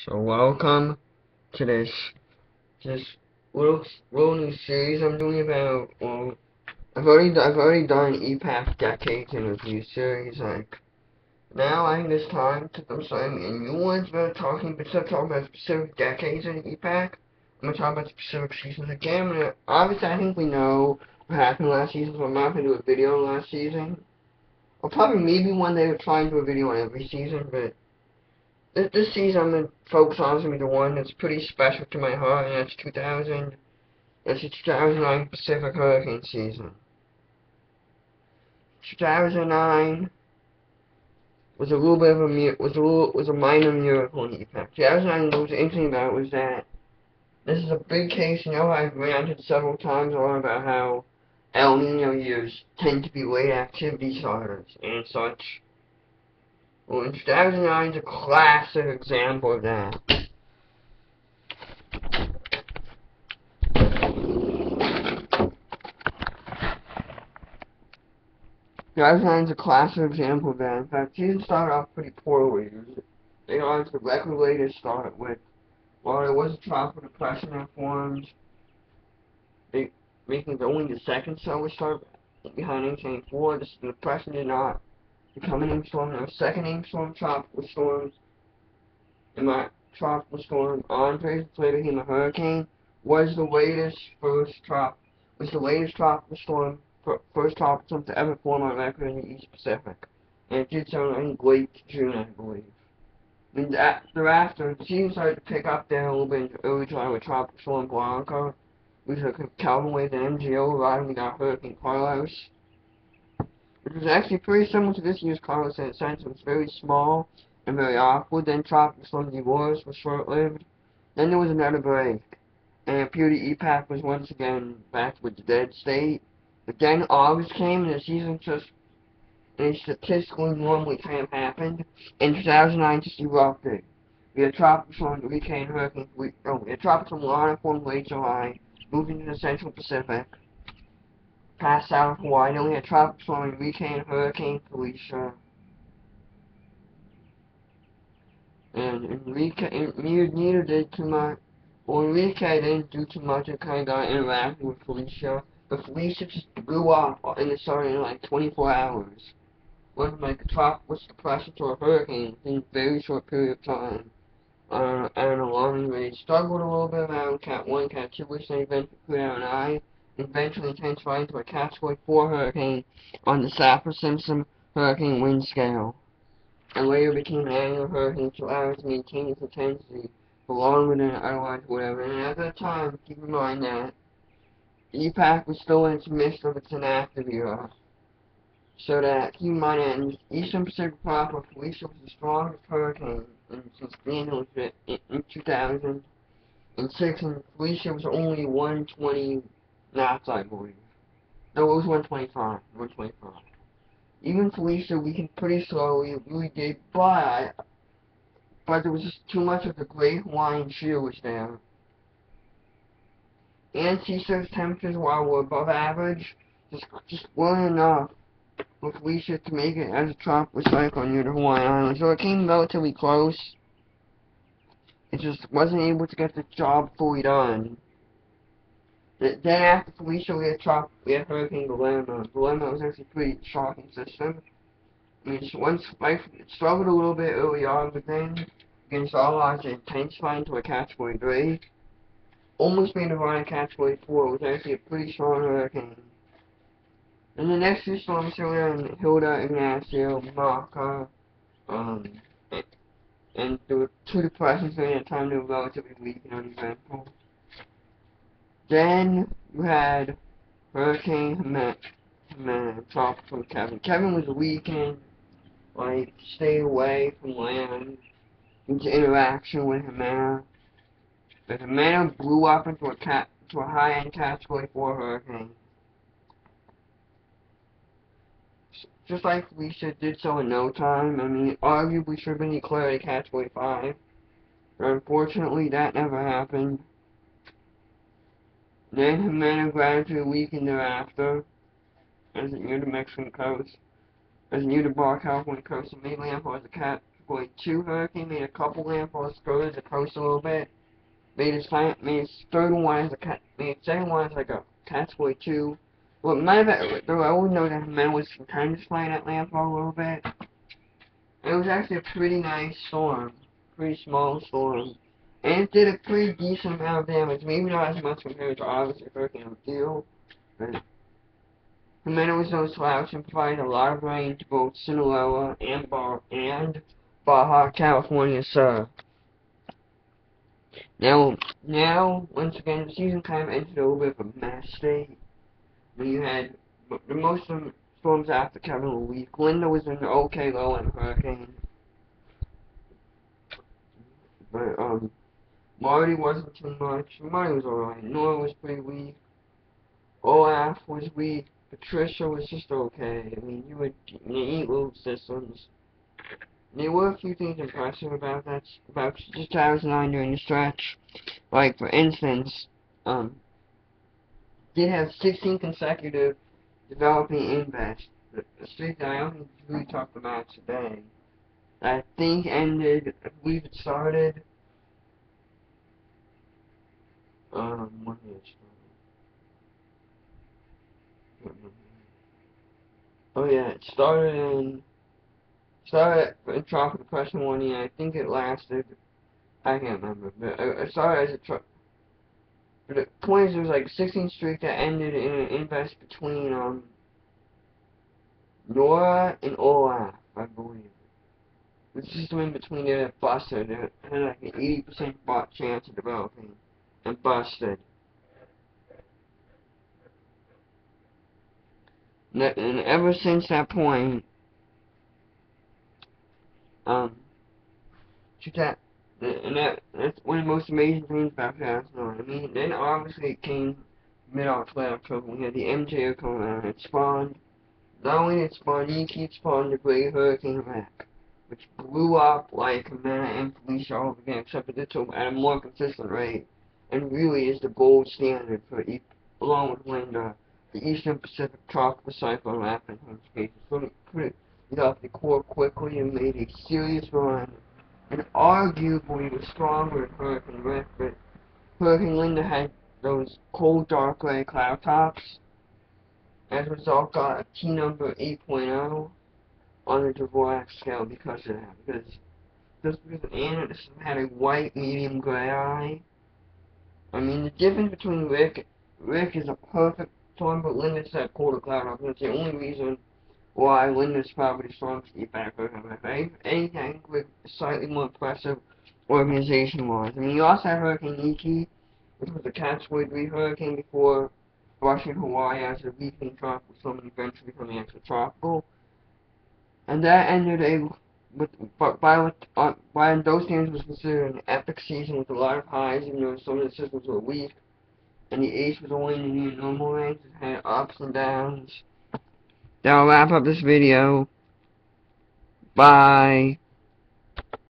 So welcome to this little new series I'm doing about I've already done EPAC decades in review series. Like now I think it's time to do something in new ones about talking, but instead of talking about specific decades in EPAC, I'm gonna talk about specific seasons again. Obviously I think we know what happened last season, so I'm not gonna do a video on last season. Or probably maybe one day we'll try and do a video on every season, but this season I'm going to focus on is going to be the one that's pretty special to my heart, and that's 2000. That's the 2009 Pacific Hurricane season. 2009 was a little bit of a minor miracle in the EPAC. 2009, what was interesting about it was that this is a big case. You know, I've ranted several times on about how El Nino years tend to be late activity starters and such. Well, 2009 is a classic example of that. 2009 is a classic example of that. In fact, season started off pretty poorly. They got the record to start with. While there was a tropical depression that formed, making it only the second summer start behind Hurricane 4. The depression did not become an named storm. There was a second named storm, tropical storms. And my tropical storm, Andres, which later became a hurricane, was the latest tropical storm, first tropical storm to ever form on record in the East Pacific. And it did so in late June, I believe. And thereafter, the season started to pick up there a little bit in early July with Tropical Storm Blanca, which was a Calvin wave and MGO arriving without Hurricane Carlos. Which was actually pretty similar to this year's Carlos in a sense. It was very small and very awkward. Then Tropical Storm Dolores was short-lived. Then there was another break, and it appeared the EPAC was once again back with the dead state. But then August came, and the season just, and statistically normally kind of happened, and 2009 just erupted. We had Tropical Storm Hurricane, we had Tropical Storm Lana formed late July, moved into the Central Pacific, passed out of Hawaii. Then we had Tropical Storm Hurricane Felicia, and neither did too much. Well, Enrique didn't do too much. It kind of got interacting with Felicia, but Felicia just blew up in the sun in like 24 hours. Went from like a tropical depression to a hurricane in a very short period of time. And along the way, it struggled a little bit around Cat 1, Cat 2, which they eventually put out an eye, eventually intensified into a Category 4 hurricane on the Saffir-Simpson hurricane wind scale, and later became an annual hurricane to allow it to maintain its intensity for longer than it otherwise would have. And at that time, keep in mind that EPAC was still in its midst of its inactive era. So that, keep in mind that in the Eastern Pacific proper, Felicia was the strongest hurricane since being in 2006, and Felicia was only 120 knots, I believe. No, it was 125. 125. Even Felicia weakened pretty slowly, it really did, but there was just too much of the Great Hawaiian Shear was there. And sea surface temperatures, while were above average, just weren't enough with Felicia to make it as a tropical cyclone near the Hawaiian Islands. So it came relatively close. It just wasn't able to get the job fully done. Then after Felicia, we had Hurricane Dilemma. Dilemma was actually a pretty shocking system. I mean, it struggled a little bit early on, but then, against all odds, it intensified into a Category 3. Almost made a run at Category 4. It was actually a pretty strong hurricane. And the next two storms were in Hilda, Ignacio, Maka, and there were two depressions during that time that were relatively weak and uneventful. Then you had Hurricane Jimena, Tropical Kevin. Kevin was weakened, like, stay away from land, into interaction with Jimena. But Jimena blew up into a high-end Category 4 hurricane. Just like Felicia did so in no time. I mean, arguably should have been declared a Category 5. But unfortunately, that never happened. Then Jimena gradually weakened thereafter, as it neared the Mexican coast, as it neared the Baja California coast, and made landfall as a Cat Category 2 hurricane, made a couple landfalls, skirted the coast a little bit. Made its third one as made its second one as like a Category 2. Well, though I always know that man was kind of flying at landfall a little bit. It was actually a pretty nice storm, pretty small storm, and it did a pretty decent amount of damage. Maybe not as much compared to obviously Hurricane Theo, but the man was no slouch and provided a lot of rain to both Sinaloa and Baja California, sir. Now, once again, the season kind of entered a little bit of a mass state. When you had the most of the storms after Kevin were weak. Linda was an okay low-end hurricane. But, Marty wasn't too much. Marty was alright. Nora was pretty weak. Olaf was weak. Patricia was just okay. I mean, you eat little systems. There were a few things impressive about about 2009 during the stretch. Like, for instance, did have 16 consecutive developing invest. A streak that I don't think we really talked about today. I think ended, I believe it started, when did it start? Oh yeah, it started in Tropical Depression 1 year. I think it lasted, I can't remember, but it started as a but the point is, there was like a 16 streak that ended in an invest between, Nora and Olaf, I believe. The system in between there that busted. It had like an 80% chance of developing, and busted. And ever since that point, that's one of the most amazing things about 2009. I mean, then obviously it came mid-October. We had the MJO come out. It spawned, not only did it spawn Iki, it spawned the Great Hurricane Rack, which blew up like Amanda and Felicia all over again, except it did so at a more consistent rate, and really is the gold standard for, along with Linda, the Eastern Pacific Tropical Cyclone Rapid Intensification. So it off the core quickly and made a serious run, and arguably was stronger than Hurricane Rick, but Hurricane Linda had those cold dark gray cloud tops. As a result, got a T number 8.0 on the Dvorak scale because of that. Because Anna had a white medium gray eye. I mean, the difference between Rick is a perfect storm, but Linda's that colder cloud top. That's the only reason why Linda's probably the strongest EPAC hurricane. If anything, with slightly more impressive organization-wise. I mean, you also had Hurricane Iki, which was a Category 3 hurricane before brushing Hawaii as a weakening tropical storm and eventually becoming extratropical. And that ended by those games was considered an epic season with a lot of highs, even though some of the systems were weak. And the Ace was only in the near normal range. It had ups and downs. That'll wrap up this video. Bye.